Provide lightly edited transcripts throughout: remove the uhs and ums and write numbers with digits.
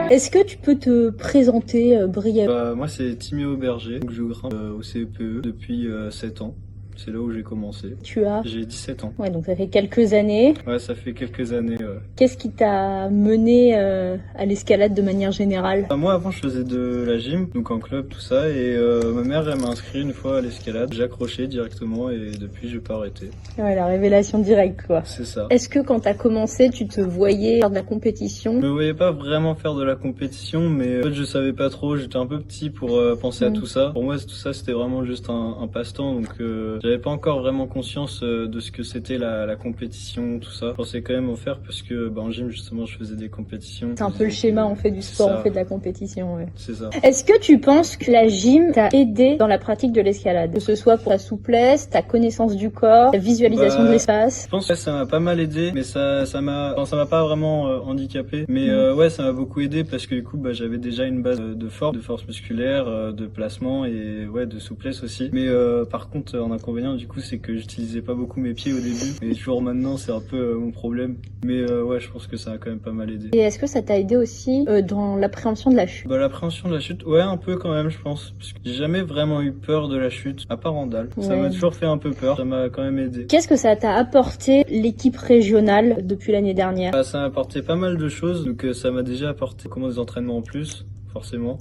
Est-ce que tu peux te présenter brièvement? Moi c'est Timéo Berger, donc je grimpe au CEPE depuis 7 ans. C'est là où j'ai commencé. Tu as? J'ai 17 ans. Ouais, donc ça fait quelques années. Ouais, ça fait quelques années. Qu'est-ce qui t'a mené à l'escalade de manière générale? Moi avant je faisais de la gym, donc en club tout ça, et ma mère elle m'a inscrit une fois à l'escalade. J'ai accroché directement et depuis j'ai pas arrêté. Ouais, la révélation directe quoi. C'est ça. Est-ce que quand t'as commencé, tu te voyais faire de la compétition? Je me voyais pas vraiment faire de la compétition, mais en fait je savais pas trop, j'étais un peu petit pour penser à tout ça. Pour moi tout ça c'était vraiment juste un passe-temps, donc j'avais pas encore vraiment conscience de ce que c'était la compétition, tout ça. Je pensais quand même en faire parce que en gym justement je faisais des compétitions. C'est un peu le schéma, on fait du sport, on fait de la compétition. Ouais. C'est ça. Est-ce que tu penses que la gym t'a aidé dans la pratique de l'escalade? Que ce soit pour ta souplesse, ta connaissance du corps, ta visualisation de l'espace? Je pense que ça m'a pas mal aidé, mais ça m'a pas vraiment handicapé. Mais ouais, ça m'a beaucoup aidé parce que du coup j'avais déjà une base de force musculaire, de placement et ouais de souplesse aussi. Mais par contre en inconvénient du coup c'est que j'utilisais pas beaucoup mes pieds au début et toujours maintenant c'est un peu mon problème. Mais ouais, je pense que ça a quand même pas mal aidé. Et est-ce que ça t'a aidé aussi dans l'appréhension de la chute? L'appréhension de la chute, ouais, un peu quand même, je pense. Parce que j'ai jamais vraiment eu peur de la chute, à part en dalle. Ouais. Ça m'a toujours fait un peu peur, ça m'a quand même aidé. Qu'est-ce que ça t'a apporté l'équipe régionale depuis l'année dernière? Ça m'a apporté pas mal de choses, donc ça m'a déjà apporté des entraînements en plus, forcément,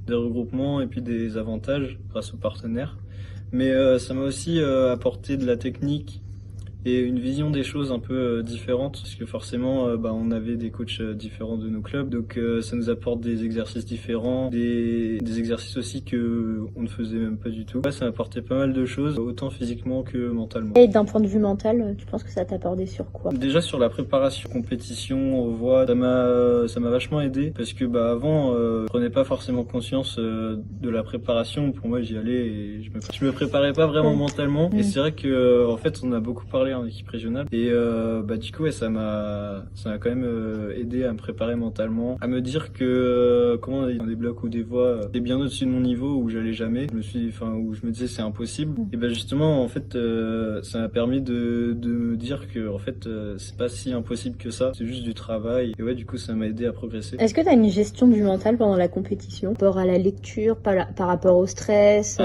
des regroupements et puis des avantages grâce aux partenaires. Mais ça m'a aussi apporté de la technique et une vision des choses un peu différente, parce que forcément on avait des coachs différents de nos clubs, donc ça nous apporte des exercices différents, des exercices aussi que on ne faisait même pas du tout. Ouais, ça m'a apporté pas mal de choses, autant physiquement que mentalement. Et d'un point de vue mental, tu penses que ça t'a apporté sur quoi? Déjà sur la préparation, compétition, aux voies, ça m'a vachement aidé, parce que avant je prenais pas forcément conscience de la préparation. Pour moi j'y allais et je me préparais pas vraiment mentalement, et c'est vrai que en fait on a beaucoup parlé en équipe régionale et du coup ouais, ça m'a quand même aidé à me préparer mentalement, à me dire que comment on dit, dans des blocs ou des voies c'est bien au-dessus de mon niveau, où j'allais jamais, où je me disais c'est impossible, et justement en fait ça m'a permis de me dire que en fait c'est pas si impossible que ça, c'est juste du travail, et ouais du coup ça m'a aidé à progresser. Est-ce que tu as une gestion du mental pendant la compétition, par rapport à la lecture, par rapport au stress,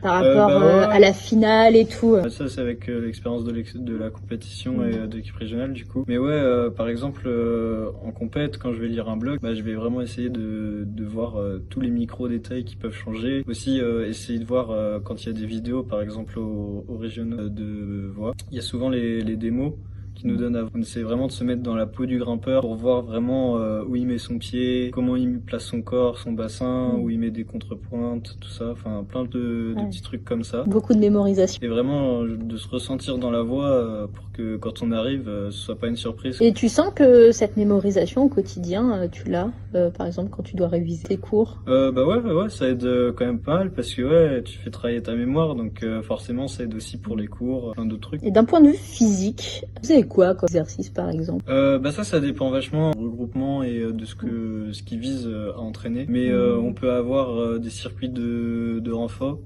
par rapport à la finale et tout? Ça c'est avec l'expérience de la compétition et de l'équipe régionale du coup. Mais ouais, par exemple en compète, quand je vais lire un blog, je vais vraiment essayer de voir tous les micro détails qui peuvent changer. Aussi essayer de voir quand il y a des vidéos par exemple aux régionaux de voix. Il y a souvent les démos qui nous donne on essaie vraiment de se mettre dans la peau du grimpeur pour voir vraiment où il met son pied, comment il place son corps, son bassin, où il met des contrepointes, tout ça, enfin plein de petits trucs comme ça. Beaucoup de mémorisation. Et vraiment de se ressentir dans la voie pour que quand on arrive, ce soit pas une surprise. Et tu sens que cette mémorisation au quotidien, tu l'as, par exemple quand tu dois réviser tes cours? Ouais, ça aide quand même pas mal, parce que ouais, tu fais travailler ta mémoire, donc forcément ça aide aussi pour les cours, plein d'autres trucs. Et d'un point de vue physique, vous avez quoi comme exercice par exemple? Ça dépend vachement du regroupement et de ce qui vise à entraîner. Mais on peut avoir des circuits de renfort,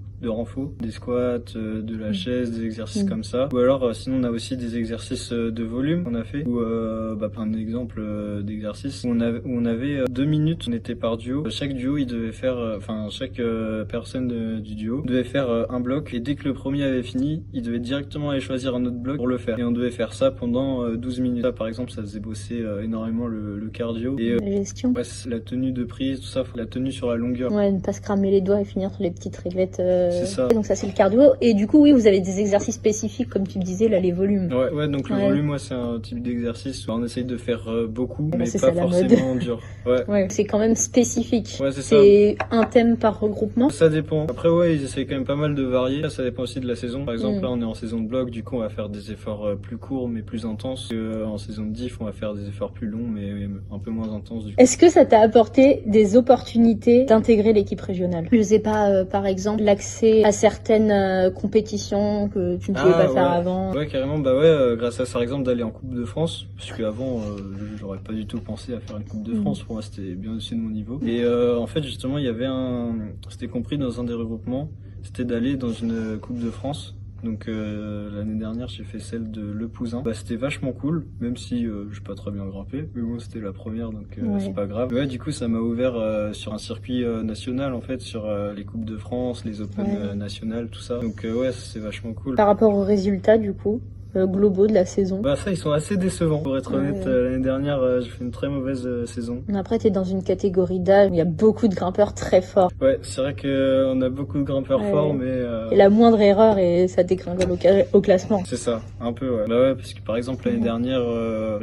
des squats, de la chaise, des exercices comme ça. Ou alors sinon on a aussi des exercices de volume qu'on a fait. Ou un exemple d'exercice où on avait 2 minutes, on était par duo. Chaque duo il devait faire, chaque personne du duo devait faire un bloc, et dès que le premier avait fini, il devait directement aller choisir un autre bloc pour le faire. Et on devait faire ça pendant 12 minutes. Ça par exemple ça faisait bosser énormément le cardio. Et la gestion. Ouais, la tenue de prise, tout ça, la tenue sur la longueur. Ouais, ne pas se cramer les doigts et finir sur les petites réglettes. C'est ça. Donc ça c'est le cardio. Et du coup oui, vous avez des exercices spécifiques comme tu me disais là, les volumes. Ouais, donc le volume, c'est un type d'exercice où on essaye de faire beaucoup, mais pas ça, forcément dur. Ouais, c'est quand même spécifique. Ouais, c'est ça. C'est un thème par regroupement. Ça dépend. Après ouais, ils essayent quand même pas mal de varier. Ça dépend aussi de la saison. Par exemple là on est en saison de bloc, du coup on va faire des efforts plus courts mais plus intenses. En saison de diff on va faire des efforts plus longs mais un peu moins intenses du coup. Est-ce que ça t'a apporté des opportunités d'intégrer l'équipe régionale? Je sais pas, par exemple l'accès à certaines compétitions que tu ne pouvais pas faire avant. Ouais, carrément. Grâce à ça, par exemple, d'aller en Coupe de France, parce qu'avant j'aurais pas du tout pensé à faire une Coupe de France. Pour moi c'était bien au-dessus de mon niveau. Et en fait justement il y avait c'était compris dans un des regroupements, c'était d'aller dans une Coupe de France Donc l'année dernière j'ai fait celle de Le Pouzin. C'était vachement cool, même si j'ai pas très bien grimpé, mais bon c'était la première donc c'est pas grave. Ouais, du coup ça m'a ouvert sur un circuit national en fait, sur les Coupes de France, les Open nationales, tout ça. Donc ouais, c'est vachement cool. Par rapport aux résultats du coup globaux de la saison? Ça, ils sont assez décevants. Pour être honnête, l'année dernière, j'ai fait une très mauvaise saison. Après, t'es dans une catégorie d'âge où il y a beaucoup de grimpeurs très forts. Ouais, c'est vrai qu'on a beaucoup de grimpeurs forts, mais... Et la moindre erreur, et ça dégringole au classement. C'est ça, un peu, ouais. Ouais, parce que par exemple, l'année dernière,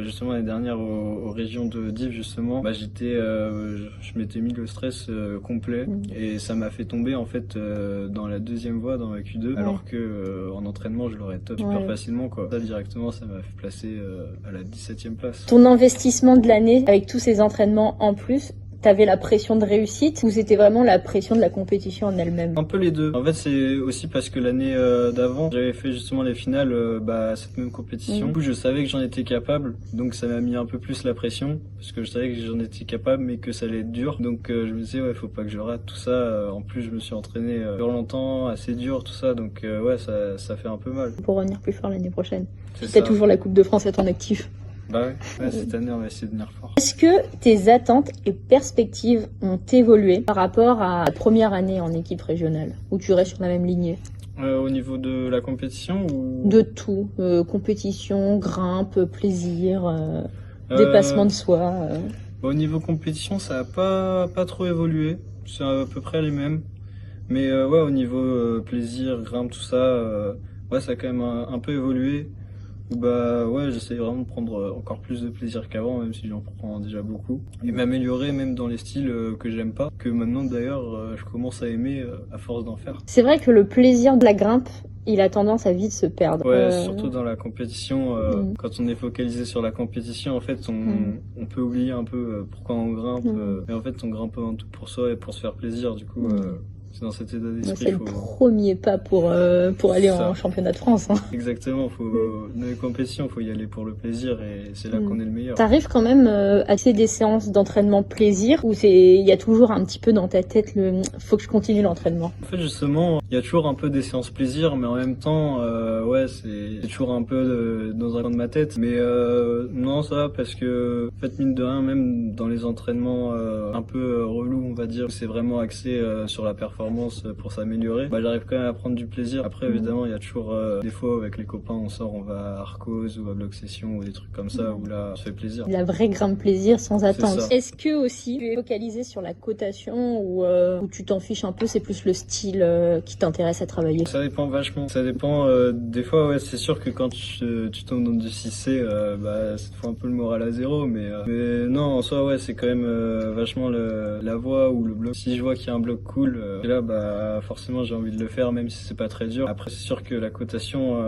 justement, aux régions de Dives, justement, je m'étais mis le stress complet, et ça m'a fait tomber, en fait, dans la deuxième voie, dans ma Q2, alors que en entraînement, je l'aurais top super facilement, quoi. Ça, directement, ça m'a fait placer à la 17e place. Ton investissement de l'année, avec tous ces entraînements en plus, t'avais la pression de réussite ou c'était vraiment la pression de la compétition en elle-même? Un peu les deux. En fait, c'est aussi parce que l'année d'avant, j'avais fait justement les finales, cette même compétition. Du coup, je savais que j'en étais capable, donc ça m'a mis un peu plus la pression, parce que je savais que j'en étais capable, mais que ça allait être dur. Donc je me disais, ouais, faut pas que je rate tout ça. En plus, je me suis entraîné longtemps, assez dur, tout ça, donc ça fait un peu mal. Pour revenir plus fort l'année prochaine. T'as toujours la Coupe de France à ton actif. Cette année, on va essayer de venir fort. Est-ce que tes attentes et perspectives ont évolué par rapport à la première année en équipe régionale, où tu restes sur la même lignée? Au niveau de la compétition ou... De tout. Compétition, grimpe, plaisir, dépassement de soi. Au niveau compétition, ça a pas trop évolué. C'est à peu près les mêmes. Mais au niveau plaisir, grimpe, tout ça, ça a quand même un peu évolué. J'essaie vraiment de prendre encore plus de plaisir qu'avant, même si j'en prends déjà beaucoup. Et m'améliorer même dans les styles que j'aime pas, que maintenant d'ailleurs je commence à aimer à force d'en faire. C'est vrai que le plaisir de la grimpe, il a tendance à vite se perdre. Ouais, surtout dans la compétition, quand on est focalisé sur la compétition, en fait on peut oublier un peu pourquoi on grimpe. Et en fait on grimpe avant tout pour soi et pour se faire plaisir, du coup... C'est dans cet état d'esprit. C'est le premier pas pour aller en championnat de France. Exactement, dans les compétitions, il faut y aller pour le plaisir et c'est là qu'on est le meilleur. T'arrives quand même à faire des séances d'entraînement plaisir ou il y a toujours un petit peu dans ta tête faut que je continue l'entraînement? En fait, justement, il y a toujours un peu des séances plaisir, mais en même temps, c'est toujours un peu dans un coin de ma tête. Mais non, ça va parce que, en fait, mine de rien, même dans les entraînements un peu relous, on va dire, c'est vraiment axé sur la performance pour s'améliorer, j'arrive quand même à prendre du plaisir. Après évidemment il y a toujours des fois avec les copains on sort, on va à Arcos ou à Bloc Session ou des trucs comme ça où là on se fait plaisir. La vraie grimpe plaisir sans attente. Est-ce que aussi tu es focalisé sur la cotation ou tu t'en fiches un peu, c'est plus le style qui t'intéresse à travailler? Ça dépend vachement, ça dépend des fois c'est sûr que quand tu tombes dans du 6C ça te fait un peu le moral à zéro, mais non en soi c'est quand même vachement la voie ou le bloc. Si je vois qu'il y a un bloc cool, là forcément j'ai envie de le faire même si c'est pas très dur. Après c'est sûr que la cotation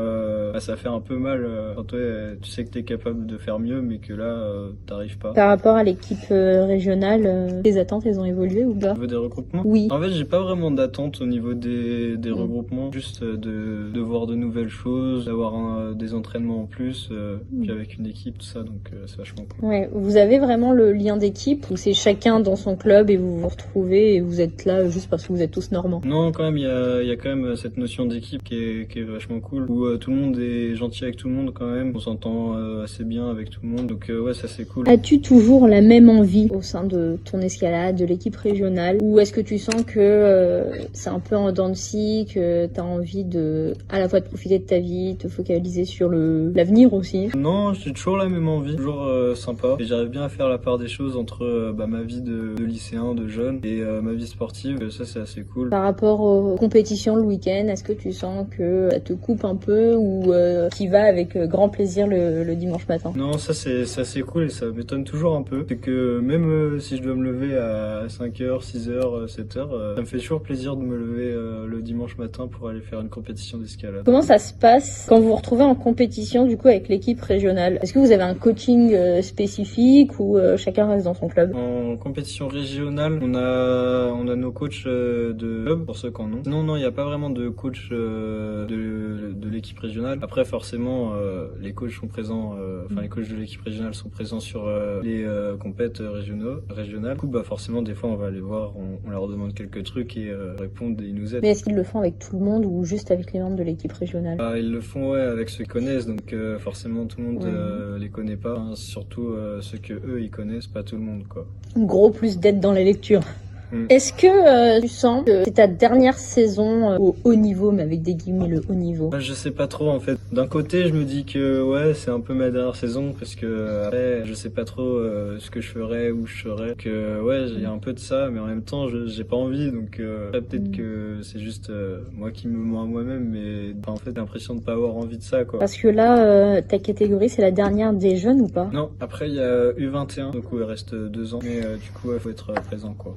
ça fait un peu mal quand tu sais que t'es capable de faire mieux mais que là t'arrives pas. Par rapport à l'équipe régionale, tes attentes elles ont évolué ou pas? Au niveau des regroupements? Oui. En fait j'ai pas vraiment d'attente au niveau des regroupements, juste de voir de nouvelles choses, d'avoir des entraînements en plus, puis avec une équipe tout ça, donc c'est vachement cool. Ouais, vous avez vraiment le lien d'équipe ou c'est chacun dans son club et vous vous retrouvez et vous êtes là juste parce que vous êtes tous normands? Non, quand même, il y a quand même cette notion d'équipe qui est vachement cool, où tout le monde est gentil avec tout le monde quand même, on s'entend assez bien avec tout le monde, donc ça c'est cool. As-tu toujours la même envie au sein de ton escalade, de l'équipe régionale, ou est-ce que tu sens que c'est un peu en dents de scie, que t'as envie à la fois de profiter de ta vie, te focaliser sur l'avenir aussi? Non, j'ai toujours la même envie, toujours sympa, et j'arrive bien à faire la part des choses entre ma vie de lycéen, de jeune, et ma vie sportive, ça c'est assez cool. Par rapport aux compétitions le week-end, est-ce que tu sens que ça te coupe un peu ou tu y vas avec grand plaisir le dimanche matin? Non, ça c'est assez cool et ça m'étonne toujours un peu. C'est que même si je dois me lever à 5h, 6h, 7h, ça me fait toujours plaisir de me lever le dimanche matin pour aller faire une compétition d'escalade. Comment ça se passe quand vous vous retrouvez en compétition du coup avec l'équipe régionale? Est-ce que vous avez un coaching spécifique ou chacun reste dans son club? En compétition régionale, on a nos coachs de club pour ceux qui en ont. Sinon, non, il n'y a pas vraiment de coach de l'équipe régionale. Après, forcément, les coachs sont présents, les coachs de l'équipe régionale sont présents sur les compètes régionales. Du coup, bah, forcément, des fois, on va aller voir, on leur demande quelques trucs et répondent et ils nous aident. Mais est-ce qu'ils le font avec tout le monde ou juste avec les membres de l'équipe régionale? Bah, ils le font, ouais, avec ceux qu'ils connaissent, donc forcément, tout le monde les connaît pas. Hein, surtout ceux que eux, ils connaissent, pas tout le monde, quoi. Gros plus d'aide dans les lectures. Est-ce que tu sens que c'est ta dernière saison au haut niveau, mais avec des guillemets le haut niveau? Bah, je sais pas trop en fait. D'un côté, je me dis que ouais, c'est un peu ma dernière saison parce que après, je sais pas trop ce que je ferais, où je serais. Que ouais, j'ai un peu de ça, mais en même temps, j'ai pas envie. Donc peut-être que c'est juste moi qui me mens à moi-même, mais en fait, j'ai l'impression de pas avoir envie de ça, quoi. Parce que là, ta catégorie, c'est la dernière des jeunes ou pas? Non. Après, il y a U21, donc il reste 2 ans, mais du coup, il faut être présent, quoi.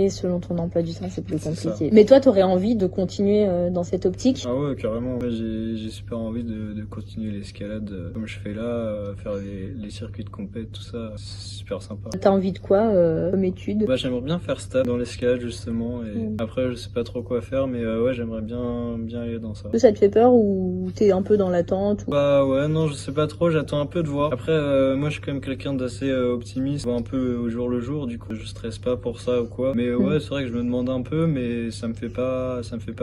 Selon ton emploi du temps, c'est plus compliqué. Ça. Mais toi, t'aurais envie de continuer dans cette optique? Ah ouais, carrément. J'ai super envie de continuer l'escalade comme je fais là, faire les circuits de compète, tout ça, c'est super sympa. T'as envie de quoi comme étude? Bah, j'aimerais bien faire stage dans l'escalade justement, et après je sais pas trop quoi faire, mais ouais, j'aimerais bien aller dans ça. Ça te fait peur ou t'es un peu dans l'attente ou... Bah ouais, non, je sais pas trop, j'attends un peu de voir. Après, moi je suis quand même quelqu'un d'assez optimiste, un peu au jour le jour, du coup je stresse pas pour ça ou quoi. Mais ouais, c'est vrai que je me demande un peu, mais ça me fait pas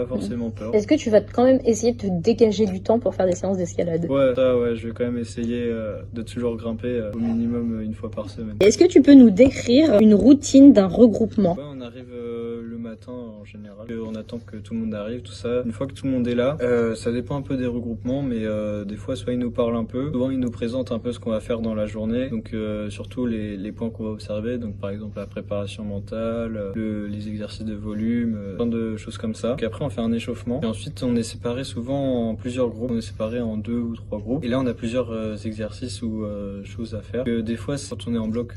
forcément peur. Est-ce que tu vas quand même essayer de te dégager du temps pour faire des séances d'escalade? Ouais, je vais quand même essayer de toujours grimper au minimum une fois par semaine. Est-ce que tu peux nous décrire une routine d'un regroupement? Ouais, on arrive le matin en général. On attend que tout le monde arrive, tout ça. Une fois que tout le monde est là, ça dépend un peu des regroupements, mais des fois, soit ils nous parlent un peu, souvent ils nous présentent un peu ce qu'on va faire dans la journée. Donc surtout les points qu'on va observer. Donc par exemple la préparation mentale, les exercices de volume, plein de choses comme ça. Donc après on fait un échauffement. Et ensuite on est séparé souvent en plusieurs groupes. On est séparé en 2 ou 3 groupes. Et là on a plusieurs exercices ou choses à faire. Des fois quand on est en bloc,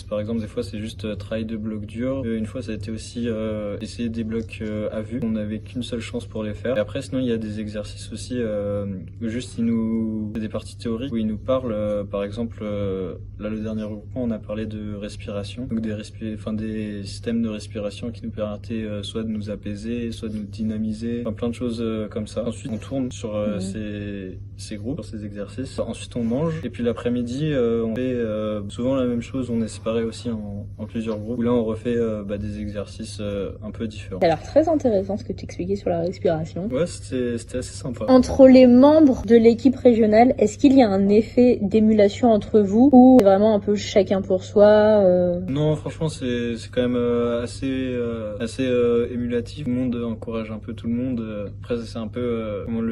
par exemple des fois c'est juste travail de bloc dur. Une fois ça a été aussi essayer des blocs à vue. On n'avait qu'une seule chance pour les faire. Et après sinon il y a des exercices aussi où juste des parties théoriques où ils nous parlent. Par exemple là le dernier regroupement on a parlé de respiration. Donc des systèmes de respiration qui nous permettaient soit de nous apaiser, soit de nous dynamiser, plein de choses comme ça. Ensuite on tourne sur ces groupes, sur ces exercices. Ensuite on mange et puis l'après-midi on fait souvent la même chose. On est séparés aussi en plusieurs groupes où là on refait des exercices un peu différents. Ça a l'air très intéressant ce que tu expliquais sur la respiration. Ouais, c'était assez sympa. Entre les membres de l'équipe régionale, est-ce qu'il y a un effet d'émulation entre vous ou c'est vraiment un peu chacun pour soi? Non, franchement c'est quand même assez émulatif. Tout le monde encourage un peu tout le monde. Après c'est un peu comment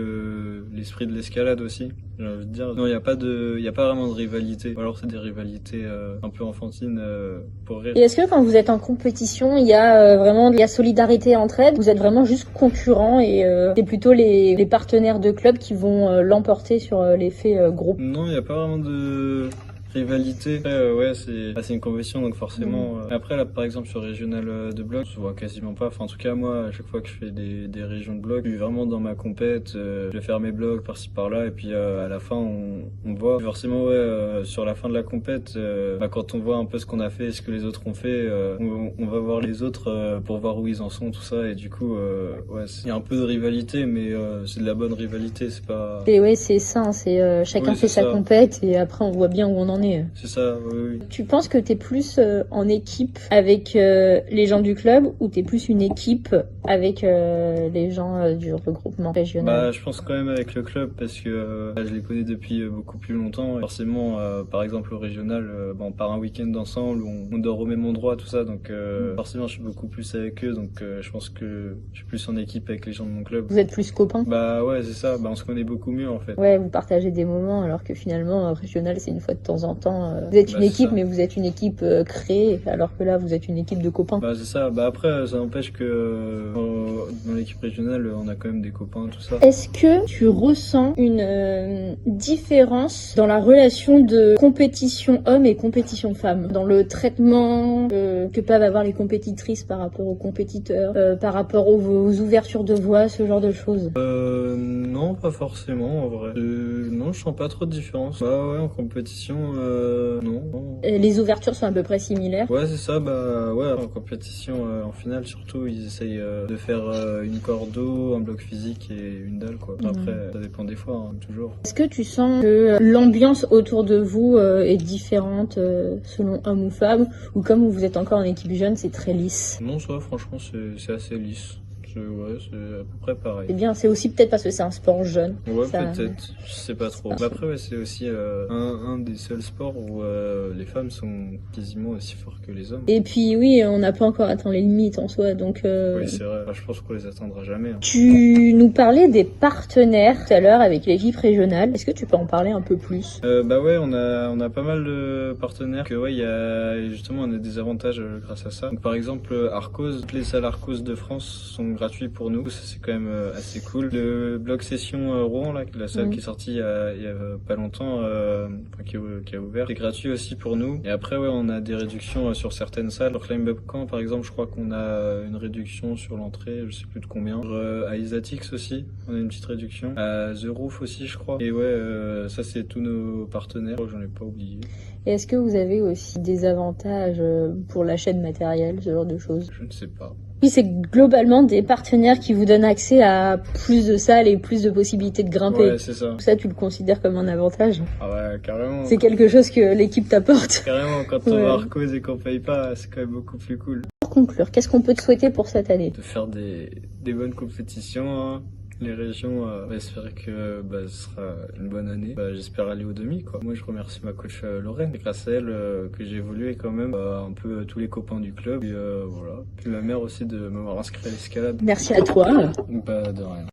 l'esprit de l'escalade aussi. J'ai envie de dire. Non, il y a pas vraiment de rivalité. Ou alors c'est des rivalités un peu enfantines pour rire. Et est-ce que quand vous êtes en compétition, il y a vraiment de la solidarité entre elles? Vous êtes vraiment juste concurrents et c'est plutôt les partenaires de club qui vont l'emporter sur l'effet groupe? Non, il n'y a pas vraiment de rivalité. Après, ouais, c'est une compétition, donc forcément. Après, là, par exemple, sur régional de bloc, on se voit quasiment pas. Enfin, en tout cas, moi, à chaque fois que je fais des régions de bloc, je suis vraiment dans ma compète. Je vais faire mes blocs par-ci par-là, et puis à la fin, on voit. Forcément, ouais, sur la fin de la compète, quand on voit un peu ce qu'on a fait, ce que les autres ont fait, on va voir les autres pour voir où ils en sont, tout ça. Et du coup, ouais, il y a un peu de rivalité, mais c'est de la bonne rivalité, c'est pas. Et ouais, c'est ça. C'est chacun fait sa compète, et après, on voit bien où on en est. C'est ça, oui. Tu penses que t'es plus en équipe avec les gens du club ou t'es plus une équipe avec les gens du regroupement régional? Je pense quand même avec le club parce que je les connais depuis beaucoup plus longtemps. Forcément, par exemple au régional, on part un week-end ensemble, on dort au même endroit, tout ça. Donc forcément, je suis beaucoup plus avec eux. Donc je pense que je suis plus en équipe avec les gens de mon club. Vous êtes plus copains? Ouais, c'est ça. On se connaît beaucoup mieux en fait. Ouais, vous partagez des moments alors que finalement régional c'est une fois de temps en temps. Vous êtes une équipe, mais vous êtes une équipe créée, alors que là, vous êtes une équipe de copains. C'est ça. Après, ça n'empêche que dans l'équipe régionale, on a quand même des copains, tout ça. Est-ce que tu ressens une différence dans la relation de compétition homme et compétition femme, dans le traitement que peuvent avoir les compétitrices par rapport aux compétiteurs, par rapport aux ouvertures de voix, ce genre de choses? Non, pas forcément en vrai. Non, je sens pas trop de différence. Ouais, en compétition, non. Les ouvertures sont à peu près similaires. Ouais, c'est ça, bah ouais, en compétition, en finale surtout, ils essayent de faire une cordeau, un bloc physique et une dalle, quoi. Après, ça dépend des fois, hein, toujours. Est-ce que tu sens que l'ambiance autour de vous est différente selon homme ou femme, ou comme vous êtes encore en équipe jeune, c'est très lisse? Non, ça, franchement, c'est assez lisse. Ouais, c'est à peu près pareil. C'est bien, c'est aussi peut-être parce que c'est un sport jeune. Ouais, Ça- peut-être, je sais pas trop. Mais après, ouais, c'est aussi un des seuls sports où les femmes sont quasiment aussi fortes que les hommes. Et puis oui, on n'a pas encore atteint les limites en soi, donc... Oui, c'est vrai. Enfin, je pense qu'on les atteindra jamais. Hein. Tu nous parlais des partenaires tout à l'heure avec l'équipe régionale. Est-ce que tu peux en parler un peu plus? Bah ouais, on a pas mal de partenaires. Que ouais, il y a justement on a des avantages grâce à ça. Donc, par exemple, Arcos, toutes les salles Arcos de France sont gratuites pour nous. Ça, c'est quand même assez cool. Le bloc session Rouen, là, la salle qui est sortie il y a pas longtemps, qui a ouvert, c'est gratuit aussi pour nous. Et après, ouais, on a des réductions sur certaines salles. Alors, Climb Up Camp, par exemple, je crois qu'on a une réduction sur l'entrée, je sais plus de combien. À Isatix aussi, on a une petite réduction. À The Roof aussi, je crois. Et ouais, ça, c'est tous nos partenaires. J'en ai pas oublié. Et est-ce que vous avez aussi des avantages pour l'achat de matériel, ce genre de choses? Je ne sais pas. Oui, c'est globalement des partenaires qui vous donnent accès à plus de salles et plus de possibilités de grimper. Ouais, c'est ça. Ça, tu le considères comme un avantage? Ah ouais, carrément. C'est quelque chose que l'équipe t'apporte. Carrément, quand on va à Arcos et qu'on paye pas, c'est quand même beaucoup plus cool. Pour conclure, qu'est-ce qu'on peut te souhaiter pour cette année? De faire des bonnes compétitions, hein. Les régions, j'espère que ce sera une bonne année. J'espère aller au demi, quoi. Moi, je remercie ma coach Lorraine. C'est grâce à elle que j'ai évolué quand même un peu tous les copains du club. Et voilà. Puis ma mère aussi de m'avoir inscrit à l'escalade. Merci à toi. De rien.